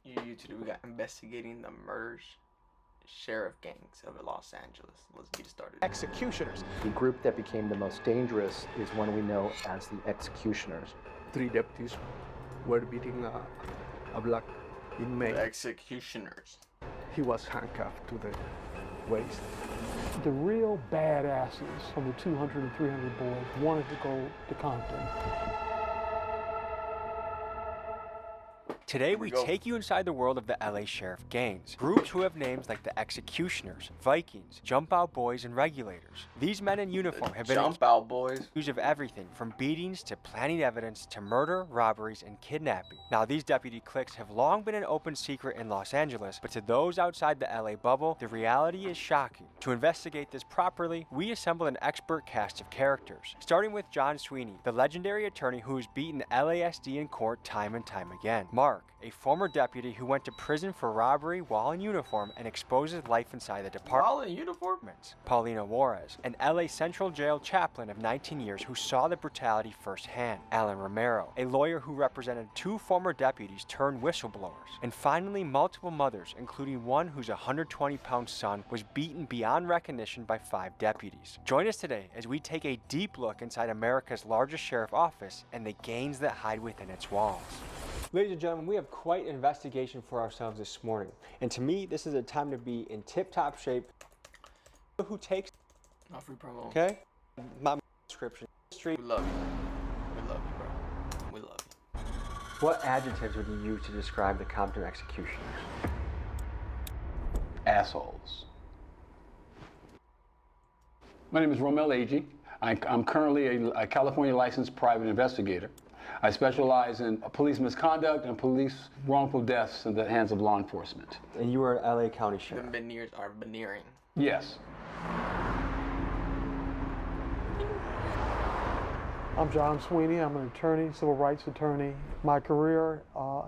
YouTube, we got investigating the murders sheriff gangs of Los Angeles. Let's get started. Executioners. The group that became the most dangerous is one we know as the Executioners. 3 deputies were beating a black inmate. The Executioners. He was handcuffed to the waist. The real badasses from the 200 and 300 boys wanted to go to Compton. Today we take you inside the world of the LA Sheriff gangs, groups who have names like the Executioners, Vikings, Jump Out Boys, and Regulators. These men in uniform have been Jump Out Boys. accused of everything from beatings to planting evidence to murder, robberies, and kidnapping. Now these deputy cliques have long been an open secret in Los Angeles, but to those outside the LA bubble, the reality is shocking. To investigate this properly, we assembled an expert cast of characters, starting with John Sweeney, the legendary attorney who has beaten LASD in court time and time again. Mark, a former deputy who went to prison for robbery while in uniform and exposes life inside the department. While in uniform? Paulina Juarez, an LA Central Jail chaplain of 19 years who saw the brutality firsthand. Alan Romero, a lawyer who represented 2 former deputies turned whistleblowers. And finally, multiple mothers, including one whose 120-pound son was beaten beyond recognition by 5 deputies. Join us today as we take a deep look inside America's largest sheriff office and the gangs that hide within its walls. Ladies and gentlemen, we have quite an investigation for ourselves this morning. And to me, this is a time to be in tip-top shape. Who takes... Not free promo. Okay? My description. We love you. We love you, bro. We love you. What adjectives would you use to describe the Compton Executioners? Assholes. My name is Romel Agee. I'm currently a California licensed private investigator. I specialize in police misconduct and police wrongful deaths in the hands of law enforcement. And you were an LA County The Sheriff. veneers are veneering. Yes. I'm John Sweeney. I'm an attorney, civil rights attorney. My career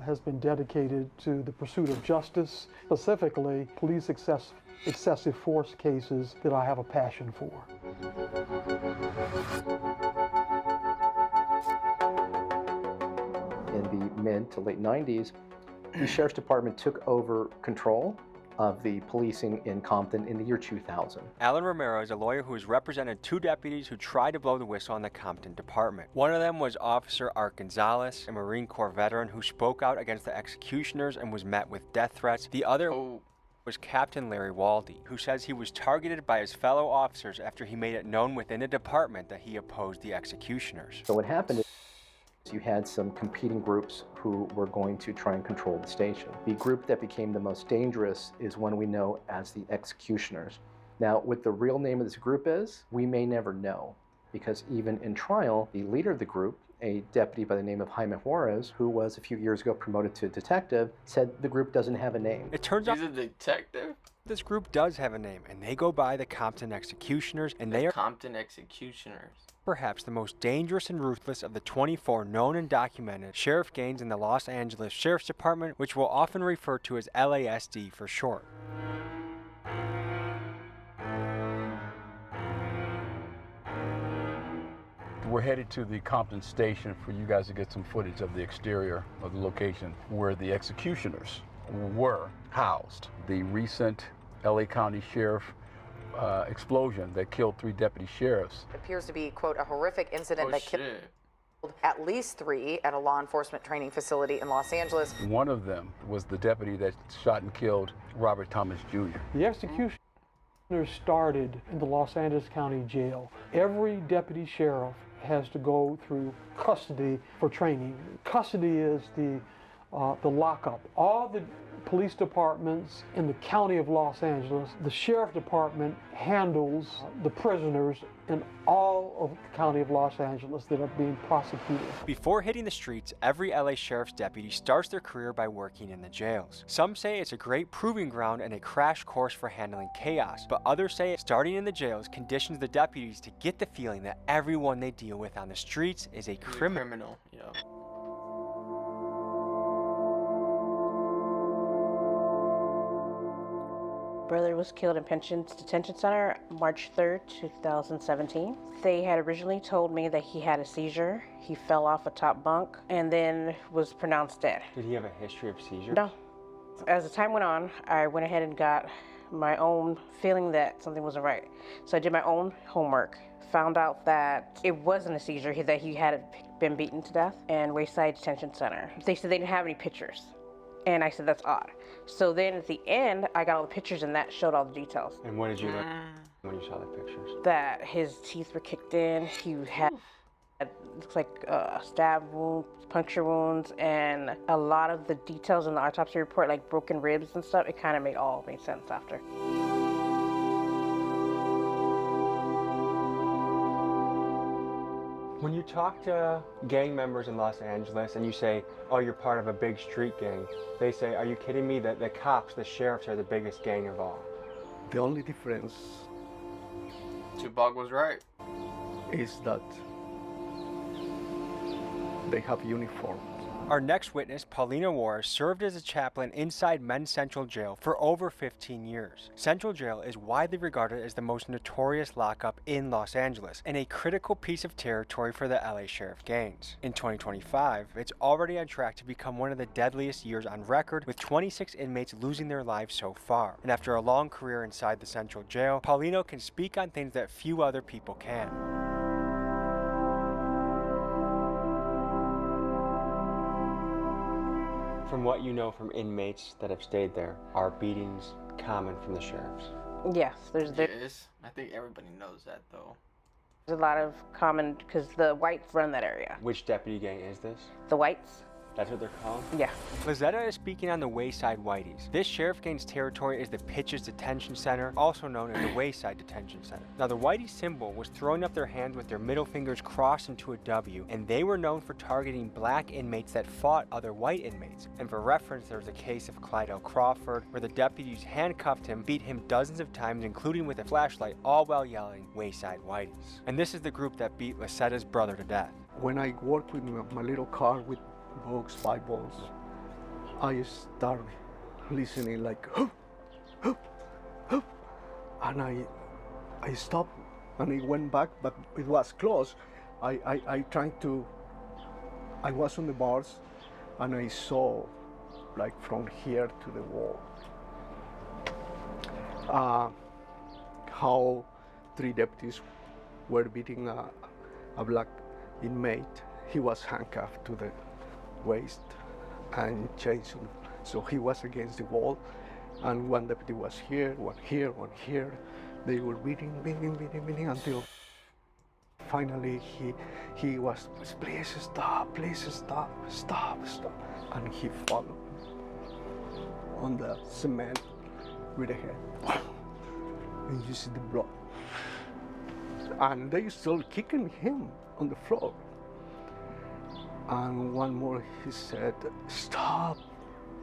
has been dedicated to the pursuit of justice, specifically police excessive force cases that I have a passion for. In the mid to late 90s, the Sheriff's Department took over control of the policing in Compton in the year 2000. Alan Romero is a lawyer who has represented 2 deputies who tried to blow the whistle on the Compton Department. One of them was Officer Art Gonzalez, a Marine Corps veteran who spoke out against the Executioners and was met with death threats. The other was Captain Larry Waldy, who says he was targeted by his fellow officers after he made it known within the department that he opposed the Executioners. So what happened is you had some competing groups who were going to try and control the station. The group that became the most dangerous is one we know as the Executioners. Now, what the real name of this group is, we may never know, because even in trial, the leader of the group, a deputy by the name of Jaime Juarez, who was a few years ago promoted to detective, said the group doesn't have a name. It turns out He's a detective? this group does have a name, and they go by the Compton Executioners, and they are Compton Executioners. perhaps the most dangerous and ruthless of the 24 known and documented sheriff gangs in the Los Angeles Sheriff's Department, which we'll often refer to as LASD for short. We're headed to the Compton station for you guys to get some footage of the exterior of the location where the Executioners were housed. The recent LA County Sheriff explosion that killed 3 deputy sheriffs. It appears to be, quote, a horrific incident that killed at least 3 at a law enforcement training facility in Los Angeles. One of them was the deputy that shot and killed Robert Thomas Jr. The Executioners started in the Los Angeles County Jail. Every deputy sheriff has to go through custody for training. Custody is the lockup. All the police departments in the county of Los Angeles, the sheriff department handles the prisoners in all of the county of Los Angeles that are being prosecuted. Before hitting the streets, every LA Sheriff's deputy starts their career by working in the jails. Some say it's a great proving ground and a crash course for handling chaos, but others say starting in the jails conditions the deputies to get the feeling that everyone they deal with on the streets is a criminal. Yeah. Brother was killed in Pensions Detention Center March 3rd, 2017. They had originally told me that he had a seizure. He fell off a top bunk and then was pronounced dead. Did he have a history of seizures? No, As the time went on, I went ahead and got my own feeling that something wasn't right. So I did my own homework, found out that it wasn't a seizure, that he had been beaten to death in Wayside Detention Center. They said they didn't have any pictures. And I said, that's odd. So then at the end, I got all the pictures and that showed all the details. And what did you learn when you saw the pictures? That his teeth were kicked in, he had looks like stab wounds, puncture wounds, and a lot of the details in the autopsy report, like broken ribs and stuff, it kind of made sense after. When you talk to gang members in Los Angeles and you say, oh, you're part of a big street gang, they say, are you kidding me? That the cops, the sheriffs are the biggest gang of all. The only difference Tupac was right. is that they have uniforms. Our next witness, Paulina Juarez, served as a chaplain inside Men's Central Jail for over 15 years. Central Jail is widely regarded as the most notorious lockup in Los Angeles and a critical piece of territory for the LA Sheriff gangs. In 2025, it's already on track to become one of the deadliest years on record, with 26 inmates losing their lives so far. And after a long career inside the Central Jail, Paulino can speak on things that few other people can. From what you know from inmates that have stayed there, are beatings common from the sheriffs? Yes, there's Yes, I think everybody knows that though. a lot of common, because the whites run that area. Which deputy gang is this? The whites? That's what they're called? Yeah. Lizetta is speaking on the Wayside Whiteys. This sheriff gang's territory is the Pitches Detention Center, also known as the Wayside Detention Center. Now, the Whitey symbol was throwing up their hands with their middle fingers crossed into a W, and they were known for targeting black inmates that fought other white inmates. And for reference, there was a case of Clyde L. Crawford, where the deputies handcuffed him, beat him dozens of times, including with a flashlight, all while yelling, Wayside Whiteys. And this is the group that beat Lizetta's brother to death. When I work with my little car with books, Bibles, I start listening like, hup, hup, hup. And I stopped and I went back, but it was close. I was on the bars and I saw like from here to the wall how 3 deputies were beating a black inmate. He was handcuffed to the waist and chains on. So he was against the wall, and one deputy was here, one here, one here. They were beating until finally he was, please stop, and he followed on the cement with a head, and you see the blood, and they still kicking him on the floor. And one more, he said, stop,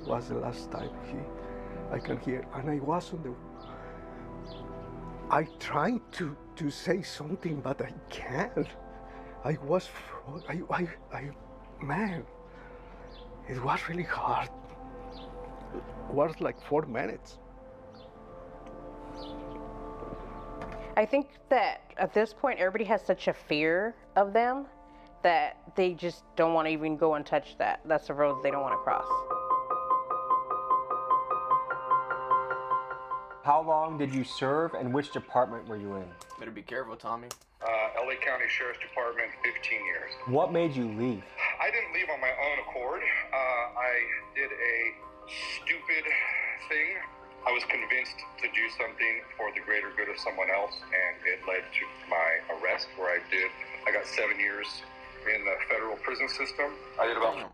was the last time I can hear. And I was on I tried to say something, but I can't. Man, it was really hard. It was like 4 minutes. I think that at this point, everybody has such a fear of them that they just don't want to even go and touch that. That's a road they don't want to cross. How long did you serve and which department were you in? Better be careful, Tommy. LA County Sheriff's Department, 15 years. What made you leave? I didn't leave on my own accord. I did a stupid thing. I was convinced to do something for the greater good of someone else, and it led to my arrest, where I got 7 years in the federal prison system. I did about 5 on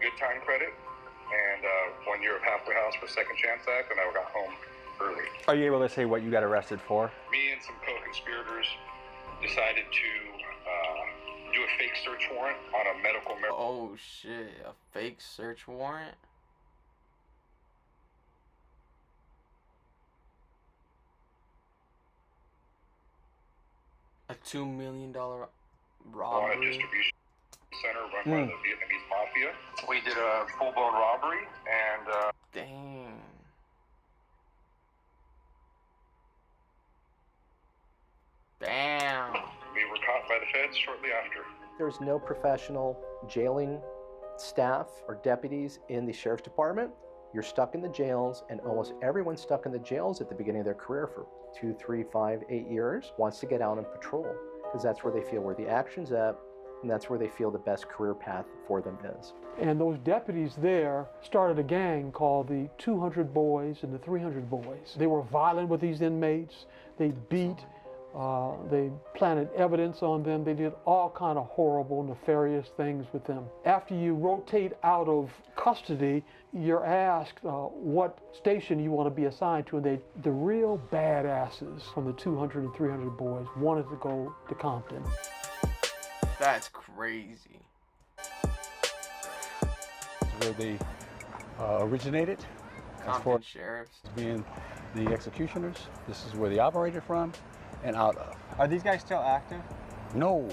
good time credit, and 1 year of halfway house for Second Chance Act, and I got home early. Are you able to say what you got arrested for? Me and some co-conspirators decided to do a fake search warrant on a medical marijuana. Oh shit, a fake search warrant? A $2 million robbery? On a distribution center run by the Vietnamese mafia. We did a full-blown robbery, and Dang. Damn. we were caught by the feds shortly after. There's no professional jailing staff or deputies in the sheriff's department, you're stuck in the jails, and almost everyone stuck in the jails at the beginning of their career for 2, 3, 5, 8 years wants to get out and patrol, because that's where they feel where the action's at, and that's where they feel the best career path for them is. And those deputies there started a gang called the 200 Boys and the 300 Boys. They were violent with these inmates. They beat, they planted evidence on them. They did all kind of horrible, nefarious things with them. After you rotate out of custody, you're asked what station you want to be assigned to, and the real badasses from the 200 and 300 Boys wanted to go to Compton. That's crazy. Where they originated. Compton sheriffs. Being the executioners. This is where they operated from and out of. Are these guys still active? No.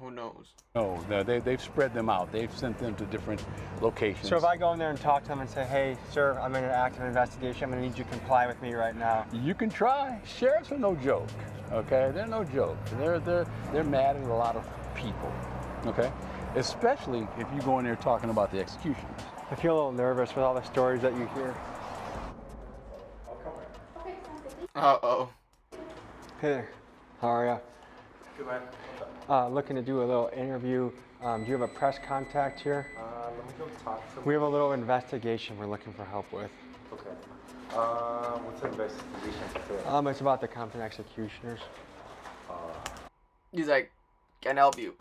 Who knows? No, they've spread them out. They've sent them to different locations. So if I go in there and talk to them and say, hey, sir, I'm in an active investigation, I'm gonna need you to comply with me right now. You can try. Sheriffs are no joke, okay? They're no joke. They're mad at a lot of people, okay? Especially if you go in there talking about the executioners. I feel a little nervous with all the stories that you hear. Uh-oh. Hey there, how are ya? Good, man. Looking to do a little interview. Do you have a press contact here? Let me go talk to We have a little investigation we're looking for help with. Okay. What's the investigation? It's about the Compton executioners. He's like, can I help you?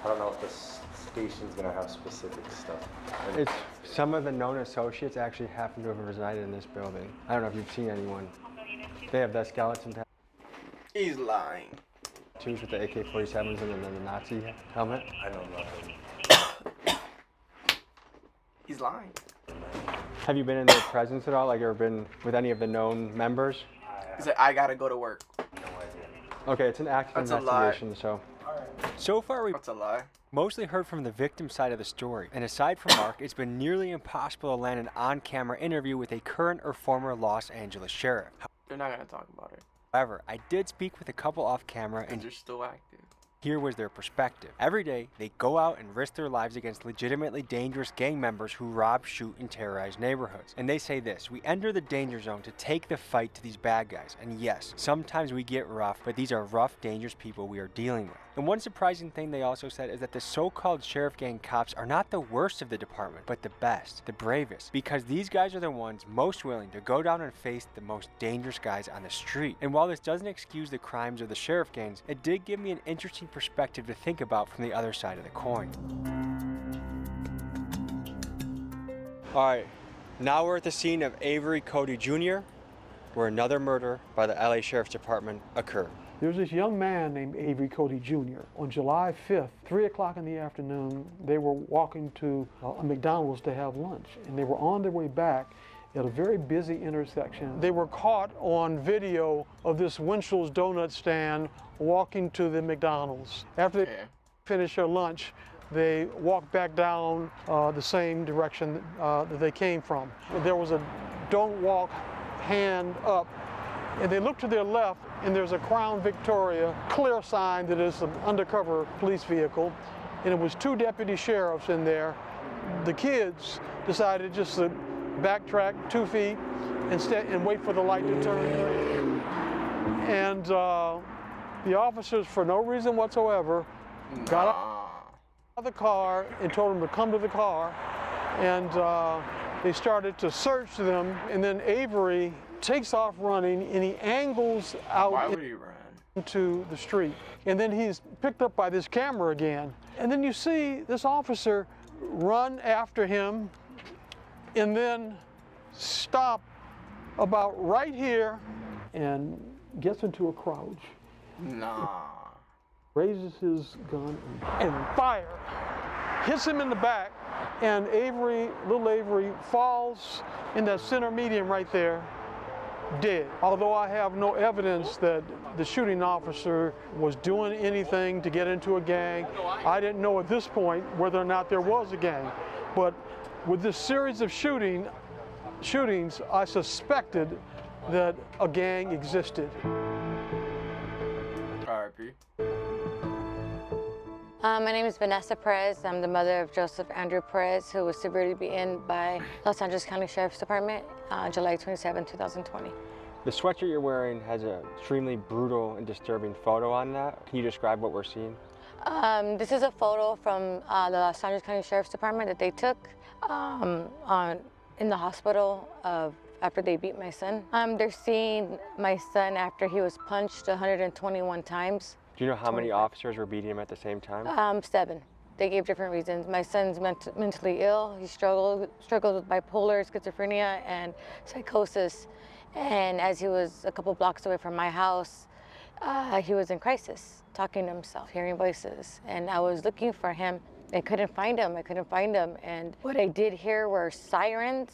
I don't know if this station's gonna have specific stuff. It's some of the known associates actually happen to have resided in this building. I don't know if you've seen anyone. They have that skeleton He's lying. tattoos with the AK-47s and then the Nazi helmet. I know nothing. He's lying. Have you been in their presence at all? Like, ever been with any of the known members? He's like, I gotta go to work. No idea. Okay, it's an active That's a lie. investigation, so. So far, we've That's a lie. mostly heard from the victim side of the story. And aside from Mark, it's been nearly impossible to land an on-camera interview with a current or former Los Angeles sheriff. They're not gonna talk about it. However, I did speak with a couple off-camera And and they're still active. here was their perspective. Every day, they go out and risk their lives against legitimately dangerous gang members who rob, shoot, and terrorize neighborhoods. And they say this: we enter the danger zone to take the fight to these bad guys. And yes, sometimes we get rough, but these are rough, dangerous people we are dealing with. And one surprising thing they also said is that the so-called sheriff gang cops are not the worst of the department, but the best, the bravest, because these guys are the ones most willing to go down and face the most dangerous guys on the street. And while this doesn't excuse the crimes of the sheriff gangs, it did give me an interesting perspective to think about from the other side of the coin. All right, now we're at the scene of Avery Cody Jr., where another murder by the LA Sheriff's Department occurred. There's this young man named Avery Cody Jr. On July 5th, 3 o'clock in the afternoon, they were walking to a McDonald's to have lunch, and they were on their way back at a very busy intersection. They were caught on video of this Winchell's donut stand walking to the McDonald's. After they finished their lunch, they walked back down the same direction that they came from. There was a don't walk hand up, and they looked to their left, and there's a Crown Victoria clear sign that is an undercover police vehicle, and it was 2 deputy sheriffs in there. The kids decided just to backtrack 2 feet and wait for the light to turn green. And the officers, for no reason whatsoever, got out of the car and told them to come to the car, and they started to search them, and then Avery takes off running, and he angles out Why would he run? into the street. And then he's picked up by this camera again. And then you see this officer run after him and then stop about right here and gets into a crouch. Nah. Raises his gun and fire. Hits him in the back, and little Avery falls in that center median right there, dead. Although I have no evidence that the shooting officer was doing anything to get into a gang, I didn't know at this point whether or not there was a gang. But with this series of shootings, I suspected that a gang existed. R.I.P. My name is Vanessa Perez. I'm the mother of Joseph Andrew Perez, who was severely beaten by Los Angeles County Sheriff's Department July 27, 2020. The sweatshirt you're wearing has an extremely brutal and disturbing photo on that. Can you describe what we're seeing? This is a photo from the Los Angeles County Sheriff's Department that they took in the hospital after they beat my son. They're seeing my son after he was punched 121 times. Do you know how many officers were beating him at the same time? 7. They gave different reasons. My son's mentally ill. He struggled with bipolar, schizophrenia, and psychosis. And as he was a couple blocks away from my house, he was in crisis, talking to himself, hearing voices. And I was looking for him. I couldn't find him. And what I did hear were sirens,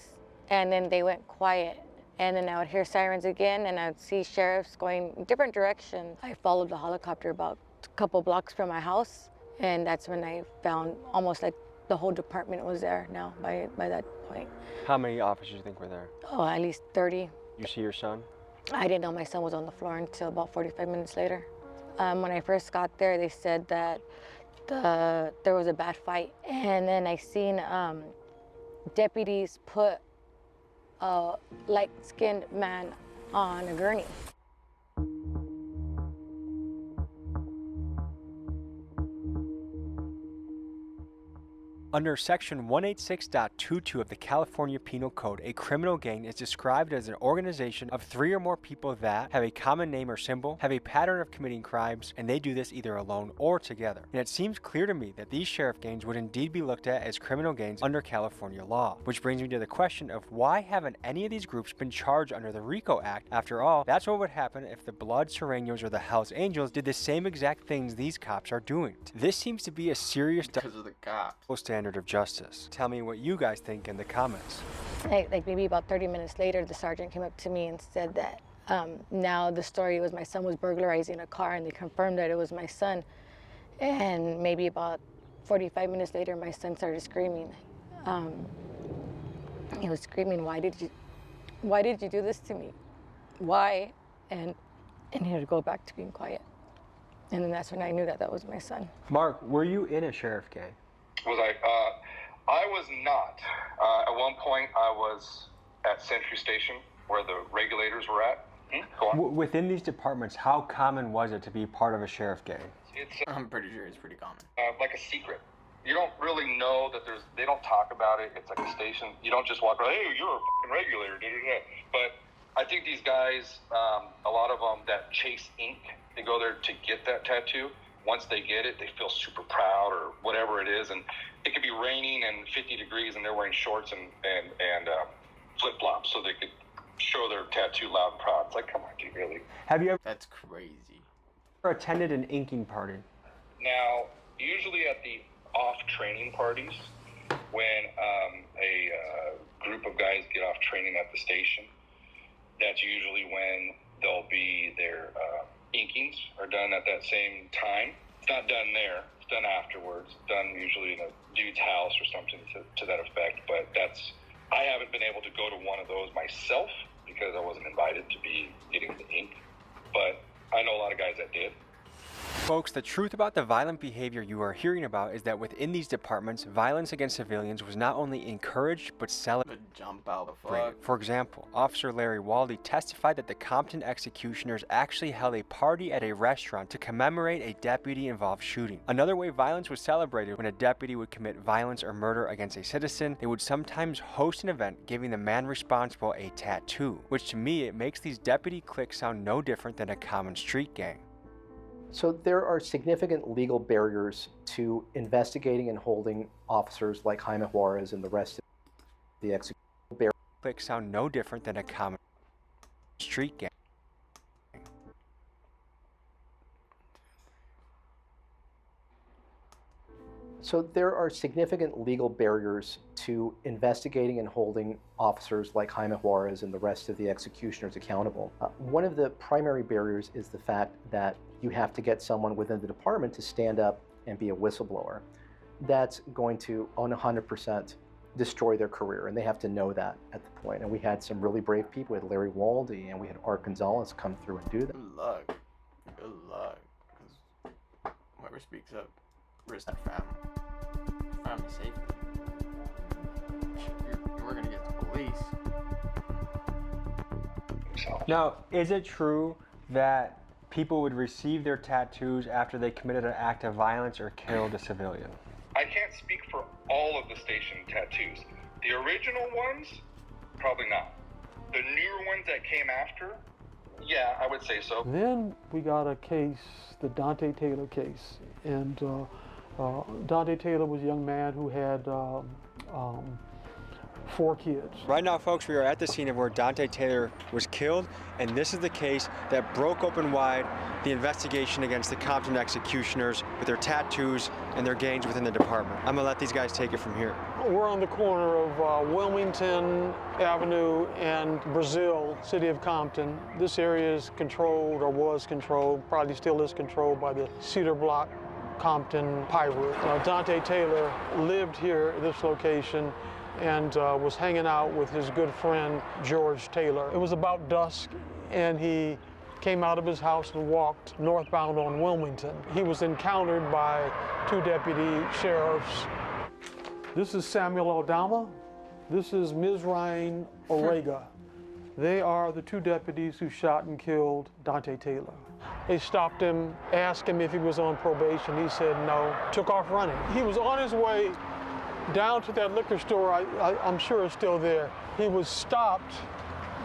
and then they went quiet. And then I would hear sirens again, and I would see sheriffs going in different directions. I followed the helicopter about a couple blocks from my house, and that's when I found almost like the whole department was there now by that point. How many officers do you think were there? Oh, at least 30. You see your son? I didn't know my son was on the floor until about 45 minutes later. When I first got there, they said that there was a bad fight, and then I seen deputies put a light-skinned man on a gurney. Under Section 186.22 of the California Penal Code, a criminal gang is described as an organization of 3 or more people that have a common name or symbol, have a pattern of committing crimes, and they do this either alone or together. And it seems clear to me that these sheriff gangs would indeed be looked at as criminal gangs under California law. Which brings me to the question of why haven't any of these groups been charged under the RICO Act? After all, that's what would happen if the Blood Sureños or the Hells Angels did the same exact things these cops are doing. This seems to be a serious because of the cops. Standard of justice. Tell me what you guys think in the comments. Like maybe about 30 minutes later, the sergeant came up to me and said that now the story was my son was burglarizing a car, and they confirmed that it was my son. And maybe about 45 minutes later, my son started screaming. He was screaming, why did you do this to me? Why? And he would go back to being quiet. And then that's when I knew that that was my son. Mark, were you in a sheriff gang? Was I? I was not. At one point, I was at Century Station, where the regulators were at. Go on. Within these departments, how common was it to be part of a sheriff gang? I'm pretty sure it's pretty common. Like a secret. You don't really know that they don't talk about it. It's like a station. You don't just walk around, hey, you're a fucking regulator, But I think these guys, a lot of them that chase ink, they go there to get that tattoo. Once they get it, they feel super proud or whatever it is. And it could be raining and 50 degrees and they're wearing shorts and flip-flops so they could show their tattoo loud and proud. It's like, come on, dude, really? Have you ever That's crazy. attended an inking party? Now, usually at the off-training parties, when a group of guys get off training at the station, that's usually when there'll be their inkings are done at that same time. It's not done there. It's done afterwards. It's done usually in a dude's house or something to that effect. But I haven't been able to go to one of those myself because I wasn't invited to be getting the ink. But I know a lot of guys that did. Folks, the truth about the violent behavior you are hearing about is that within these departments, violence against civilians was not only encouraged, but celebrated. Jump out the fuck. For example, Officer Larry Waldy testified that the Compton executioners actually held a party at a restaurant to commemorate a deputy-involved shooting. Another way violence was celebrated when a deputy would commit violence or murder against a citizen, they would sometimes host an event giving the man responsible a tattoo, which to me, it makes these deputy cliques sound no different than a common street gang. So there are significant legal barriers to investigating and holding officers like Jaime Juarez and the rest of the execution. Cliques sound no different than a common street gang. So there are significant legal barriers to investigating and holding officers like Jaime Juarez and the rest of the executioners accountable. One of the primary barriers is the fact that you have to get someone within the department to stand up and be a whistleblower. That's going to 100% destroy their career, and they have to know that at the point. And we had some really brave people. We had Larry Waldy and we had Art Gonzalez come through and do that. Good luck. Good luck. 'Cause whoever speaks up risk that family safety. We're gonna get the police. Now, is it true that people would receive their tattoos after they committed an act of violence or killed a civilian? I can't speak for all of the station tattoos. The original ones, probably not. The newer ones that came after, yeah, I would say so. Then we got a case, the Dante Taylor case, and Dante Taylor was a young man who had 4 kids. Right now, folks, we are at the scene of where Dante Taylor was killed, and this is the case that broke open wide the investigation against the Compton executioners with their tattoos and their gangs within the department. I'm gonna let these guys take it from here. We're on the corner of Wilmington Avenue and Brazil, city of Compton. This area is controlled, or was controlled, probably still is controlled by the Cedar Block Compton Pirate. Dante Taylor lived here at this location and was hanging out with his good friend, George Taylor. It was about dusk, and he came out of his house and walked northbound on Wilmington. He was encountered by 2 deputy sheriffs. This is Samuel Aldama. This is Mizraim Orega. They are the 2 deputies who shot and killed Dante Taylor. They stopped him, asked him if he was on probation. He said no, took off running. He was on his way down to that liquor store, I'm sure it's still there. He was stopped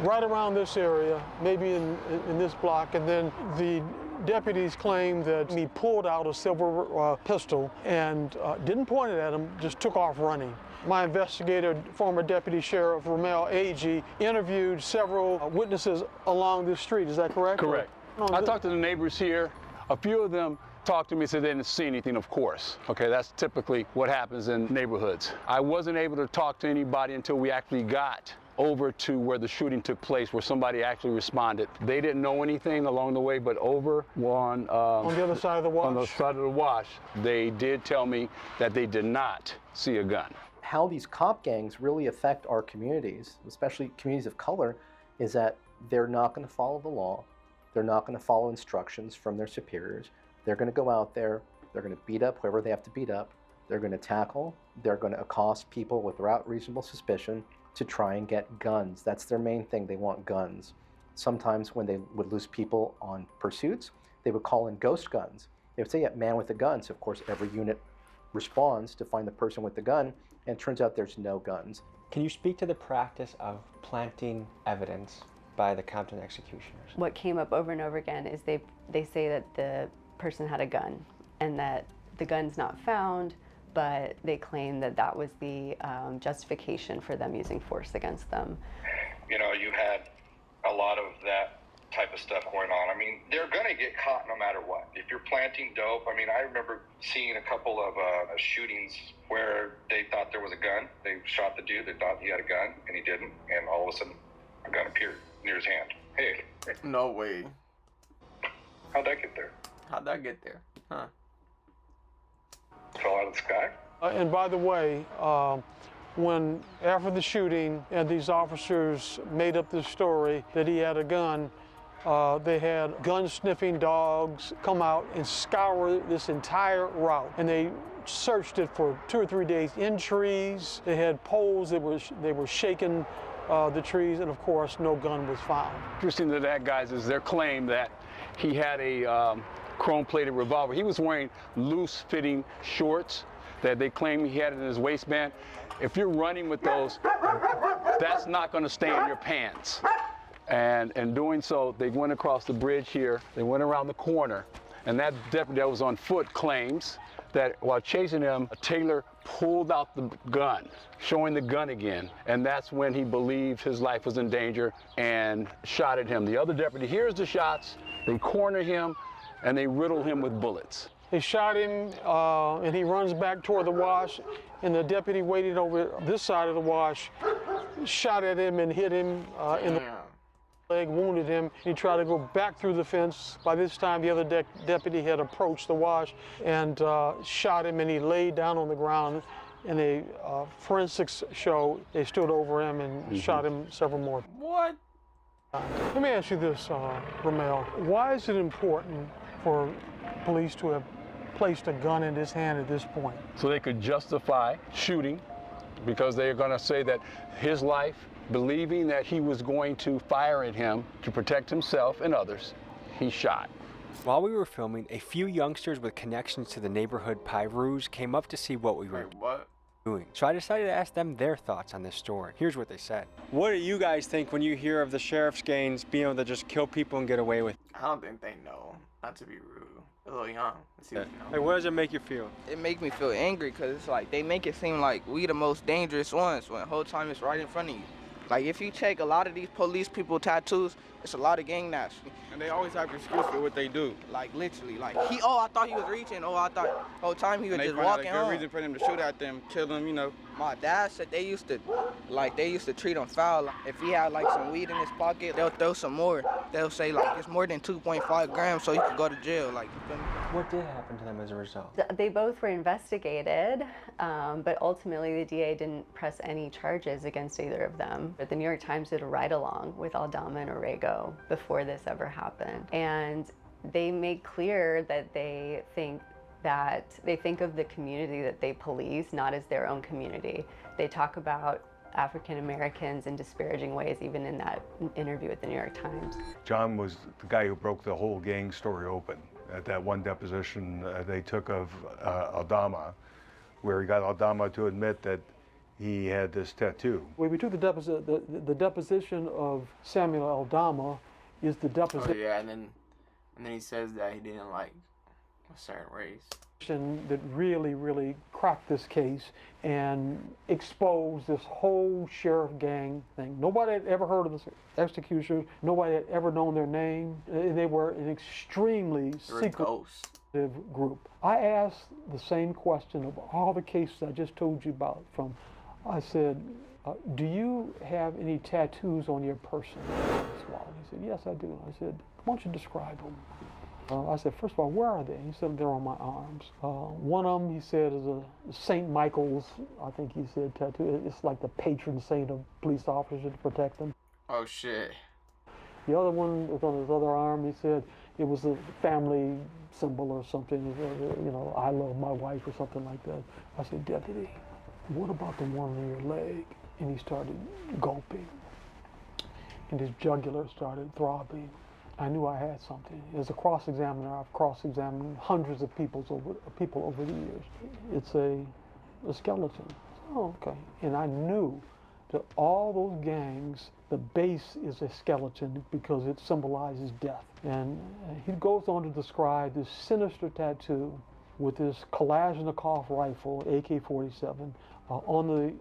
right around this area, maybe in this block, and then the deputies claimed that he pulled out a silver pistol and didn't point it at him, just took off running. My investigator, former Deputy Sheriff Ramel Agee, interviewed several witnesses along this street. Is that correct? Correct. I talked to the neighbors here. A few of them talked to me and said they didn't see anything, of course. Okay, that's typically what happens in neighborhoods. I wasn't able to talk to anybody until we actually got over to where the shooting took place, where somebody actually responded. They didn't know anything along the way, but over on the other side of the wash. On the side of the wash, they did tell me that they did not see a gun. How these cop gangs really affect our communities, especially communities of color, is that they're not going to follow the law. They're not going to follow instructions from their superiors. They're going to go out there, they're going to beat up whoever they have to beat up, they're going to tackle, they're going to accost people without reasonable suspicion to try and get guns. That's their main thing, they want guns. Sometimes when they would lose people on pursuits, they would call in ghost guns. They would say, yeah, man with a gun, so of course every unit responds to find the person with the gun, and it turns out there's no guns. Can you speak to the practice of planting evidence by the Compton executioners? What came up over and over again is they say that the person had a gun and that the gun's not found, but they claim that that was the justification for them using force against them. You know, you had a lot of that type of stuff going on. I mean, they're going to get caught no matter what. If you're planting dope, I mean, I remember seeing a couple of shootings where they thought there was a gun. They shot the dude, they thought he had a gun, and he didn't, and all of a sudden a gun appeared near his hand. Hey. No way. How'd that get there? How'd that get there? Huh? Fell out of the sky? And by the way, when after the shooting and these officers made up this story that he had a gun, they had gun-sniffing dogs come out and scour this entire route. And they searched it for 2 or 3 days in trees. They had poles that they were shaking the trees, and of course, no gun was found. Interesting to that, guys, is their claim that he had a chrome-plated revolver. He was wearing loose-fitting shorts that they claim he had in his waistband. If you're running with those, that's not going to stay in your pants. And in doing so, they went across the bridge here, they went around the corner, and that deputy that was on foot claims that while chasing him, Taylor pulled out the gun, showing the gun again, and that's when he believed his life was in danger and shot at him. The other deputy hears the shots, they corner him, and they riddle him with bullets. They shot him, and he runs back toward the wash, and the deputy waited over this side of the wash, shot at him and hit him in the leg, wounded him. He tried to go back through the fence. By this time, the other deputy had approached the wash and shot him, and he laid down on the ground. In a forensics show, they stood over him and shot him several more. What? Let me ask you this, Ramel. Why is it important for police to have placed a gun in his hand at this point. So they could justify shooting because they're going to say that his life, believing that he was going to fire at him to protect himself and others, he shot. While we were filming, a few youngsters with connections to the neighborhood Pyrus came up to see what we were doing. So I decided to ask them their thoughts on this story. Here's what they said. What do you guys think when you hear of the sheriff's gangs being able to just kill people and get away with it? I don't think they know. Not to be rude. A little young. Let's see what you know. Like, what does it make you feel? It make me feel angry because it's like they make it seem like we the most dangerous ones when the whole time it's right in front of you. Like if you check a lot of these police people tattoos, it's a lot of gang naps. And they always have an excuse for what they do. Like literally, like I thought he was reaching. I thought the whole time he was just walking on. Good reason for them to shoot at them, kill them, you know. My dad said they used to treat him foul. If he had like some weed in his pocket, they'll throw some more. They'll say like it's more than 2.5 grams, so you could go to jail. Like. What did happen to them as a result? They both were investigated, but ultimately the DA didn't press any charges against either of them. But the New York Times did a ride-along with Aldama and Orrego before this ever happened. And they made clear that they think of the community that they police not as their own community. They talk about African Americans in disparaging ways, even in that interview with the New York Times. John was the guy who broke the whole gang story open at that one deposition they took of Aldama, where he got Aldama to admit that he had this tattoo. When we took the deposition of Samuel Aldama is the deposition. Oh yeah, and then he says that he didn't like a certain race. That really cracked this case and exposed this whole sheriff gang thing. Nobody had ever heard of the executioners. Nobody had ever known their name. They were an extremely secretive group. I asked the same question of all the cases I just told you about. I said, do you have any tattoos on your person? He said, yes, I do. I said, why don't you describe them? I said, first of all, where are they? He said, they're on my arms. One of them, he said, is a St. Michael's, I think he said, tattoo. It's like the patron saint of police officers to protect them. Oh, shit. The other one was on his other arm. He said it was a family symbol or something, you know, I love my wife or something like that. I said, Deputy, what about the one on your leg? And he started gulping, and his jugular started throbbing. I knew I had something. As a cross-examiner, I've cross-examined hundreds of people over the years. It's a skeleton. Oh, okay. And I knew that all those gangs, the base is a skeleton because it symbolizes death. And he goes on to describe this sinister tattoo with this Kalashnikov rifle, AK-47. On the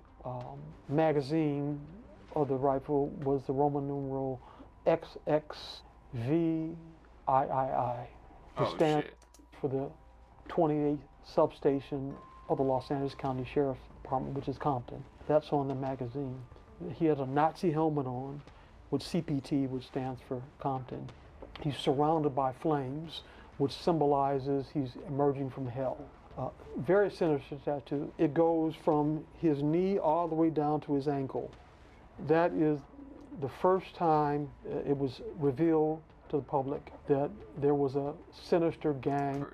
magazine of the rifle was the Roman numeral XXVIII, to stand for the 28th substation of the Los Angeles County Sheriff's Department, which is Compton. That's on the magazine. He had a Nazi helmet on with CPT, which stands for Compton. He's surrounded by flames, which symbolizes he's emerging from hell. Very sinister tattoo. It goes from his knee all the way down to his ankle. That is the first time it was revealed to the public that there was a sinister gang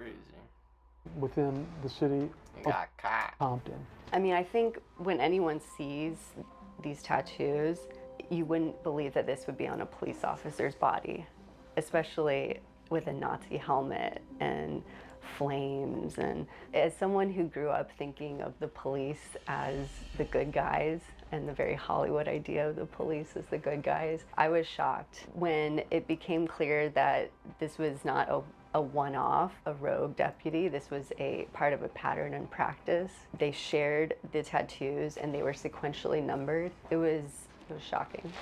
within the city of Compton. I mean, I think when anyone sees these tattoos, you wouldn't believe that this would be on a police officer's body, especially with a Nazi helmet and flames. And as someone who grew up thinking of the police as the good guys and the very Hollywood idea of the police as the good guys, I was shocked when it became clear that this was not a one-off, a rogue deputy. This was a part of a pattern and practice. They shared the tattoos and they were sequentially numbered. It was shocking.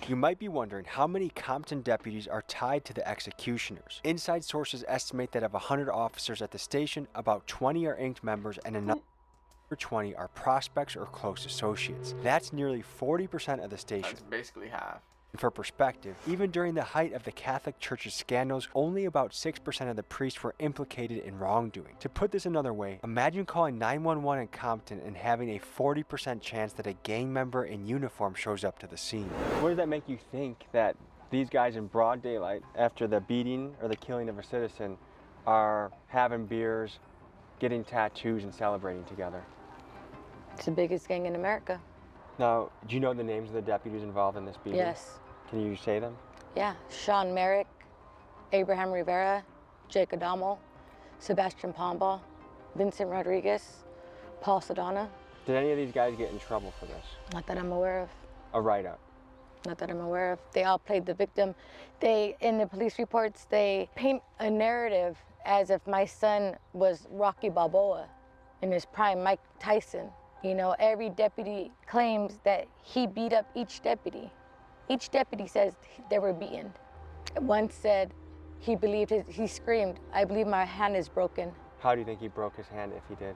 You might be wondering how many Compton deputies are tied to the executioners. Inside sources estimate that of 100 officers at the station, about 20 are Inc. members and another 20 are prospects or close associates. That's nearly 40% of the station. That's basically half. And for perspective, even during the height of the Catholic Church's scandals, only about 6% of the priests were implicated in wrongdoing. To put this another way, imagine calling 911 in Compton and having a 40% chance that a gang member in uniform shows up to the scene. What does that make you think that these guys in broad daylight, after the beating or the killing of a citizen, are having beers, getting tattoos, and celebrating together. It's the biggest gang in America. Now, do you know the names of the deputies involved in this beating? Yes. Can you say them? Yeah, Sean Merrick, Abraham Rivera, Jake Adamo, Sebastian Pomba, Vincent Rodriguez, Paul Sedana. Did any of these guys get in trouble for this? Not that I'm aware of. A write-up? Not that I'm aware of. They all played the victim. In the police reports, they paint a narrative as if my son was Rocky Balboa in his prime, Mike Tyson. You know, every deputy claims that he beat up each deputy. Each deputy says they were beaten. One said he screamed, "I believe my hand is broken." How do you think he broke his hand if he did?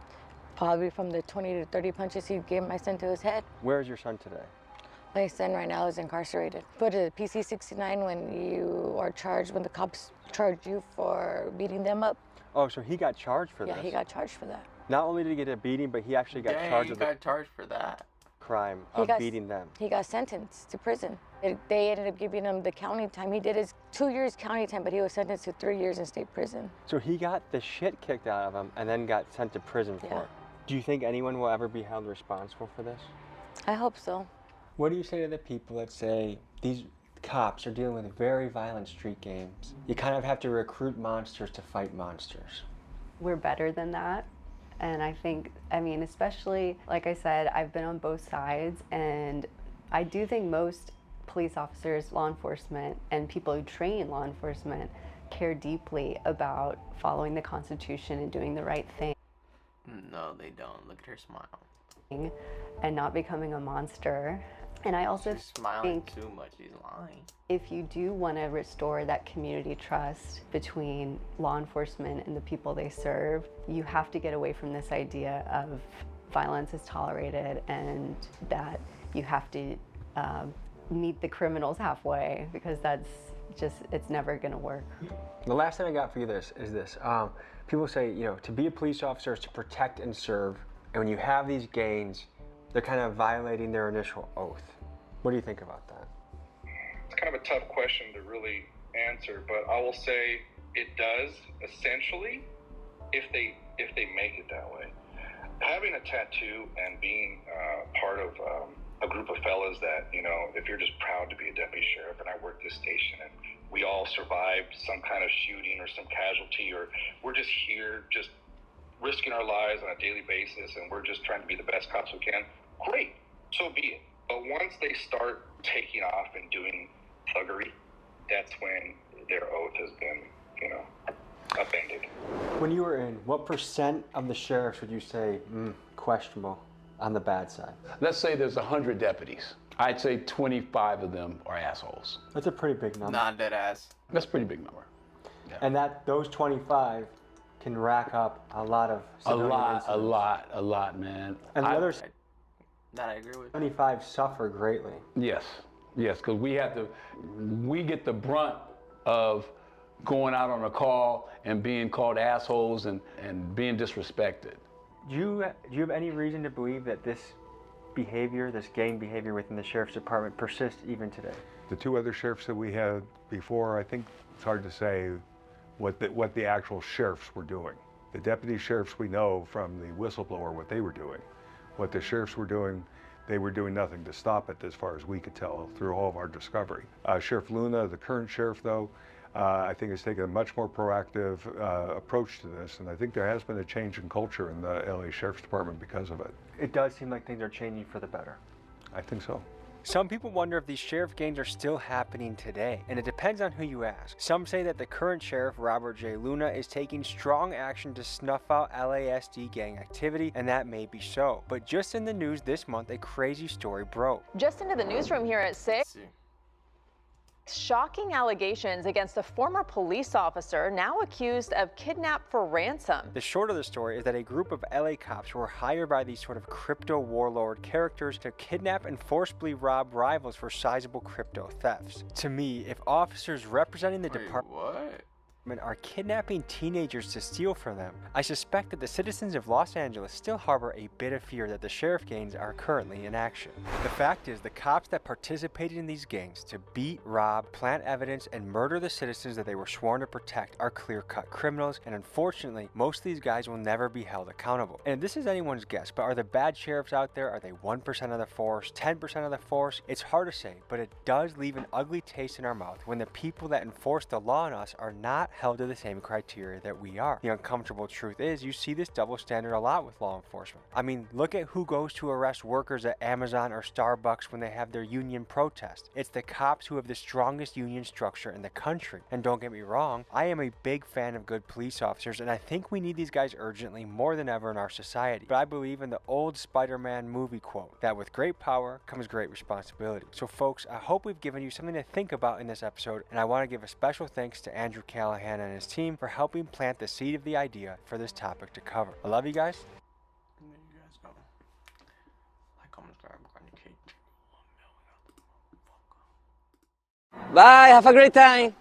Probably from the 20 to 30 punches he gave my son to his head. Where is your son today? My son right now is incarcerated. Go to PC 69 when the cops charge you for beating them up. Oh, so he got charged for this? Yeah, he got charged for that. Not only did he get a beating, but he actually got charged with the charged for that crime of beating them. He got sentenced to prison. They ended up giving him the county time. He did his 2 years county time, but he was sentenced to 3 years in state prison. So he got the shit kicked out of him and then got sent to prison for it. Do you think anyone will ever be held responsible for this? I hope so. What do you say to the people that say these cops are dealing with very violent street games? You kind of have to recruit monsters to fight monsters. We're better than that. And I think, especially, like I said, I've been on both sides, and I do think most police officers, law enforcement, and people who train law enforcement care deeply about following the Constitution and doing the right thing. No, they don't. Look at her smile. And not becoming a monster. And I also She's smiling think too much. She's lying. if you do want to restore that community trust between law enforcement and the people they serve, you have to get away from this idea of violence is tolerated and that you have to meet the criminals halfway, because it's never going to work. The last thing I got for you is this. People say, to be a police officer is to protect and serve. And when you have these gains, they're kind of violating their initial oath. What do you think about that? It's kind of a tough question to really answer, but I will say it does essentially if they make it that way. Having a tattoo and being part of a group of fellas that, if you're just proud to be a deputy sheriff, and I work this station and we all survived some kind of shooting or some casualty, or we're just here just risking our lives on a daily basis and we're just trying to be the best cops we can, great, so be it. But once they start taking off and doing thuggery, that's when their oath has been, upended. When you were in, what % of the sheriffs would you say questionable on the bad side? Let's say there's 100 deputies. I'd say 25 of them are assholes. That's a pretty big number. Not dead ass. That's a pretty big number. Yeah. And those 25 can rack up a lot of civilian incidents. A lot, man. And the others, that I agree with. 25 suffer greatly. Yes, because we get the brunt of going out on a call and being called assholes and being disrespected. Do you have any reason to believe that this behavior, this gang behavior within the sheriff's department persists even today? The two other sheriffs that we had before, I think it's hard to say what the actual sheriffs were doing. The deputy sheriffs we know from the whistleblower what they were doing. What the sheriffs were doing, they were doing nothing to stop it as far as we could tell through all of our discovery. Sheriff Luna, the current sheriff though, I think has taken a much more proactive approach to this, and I think there has been a change in culture in the LA Sheriff's Department because of it. It does seem like things are changing for the better. I think so. Some people wonder if these sheriff gangs are still happening today, and it depends on who you ask. Some say that the current sheriff, Robert J. Luna, is taking strong action to snuff out LASD gang activity, and that may be so. But just in the news this month, a crazy story broke. Just into the newsroom here at 6. Shocking allegations against a former police officer now accused of kidnap for ransom. The short of the story is that a group of LA cops were hired by these sort of crypto warlord characters to kidnap and forcibly rob rivals for sizable crypto thefts. To me, if officers representing the department... What? are kidnapping teenagers to steal from them, I suspect that the citizens of Los Angeles still harbor a bit of fear that the sheriff gangs are currently in action. The fact is, the cops that participated in these gangs to beat, rob, plant evidence, and murder the citizens that they were sworn to protect are clear-cut criminals, and unfortunately, most of these guys will never be held accountable. And this is anyone's guess, but are the bad sheriffs out there? Are they 1% of the force, 10% of the force? It's hard to say, but it does leave an ugly taste in our mouth when the people that enforce the law on us are not held to the same criteria that we are. The uncomfortable truth is, you see this double standard a lot with law enforcement. I mean, look at who goes to arrest workers at Amazon or Starbucks when they have their union protest. It's the cops who have the strongest union structure in the country. And don't get me wrong, I am a big fan of good police officers, and I think we need these guys urgently more than ever in our society. But I believe in the old Spider-Man movie quote, that with great power comes great responsibility. So folks, I hope we've given you something to think about in this episode, and I want to give a special thanks to Andrew Callahan and his team for helping plant the seed of the idea for this topic to cover. I love you guys. And there you guys go. Like, comment, subscribe, Bye, have a great time.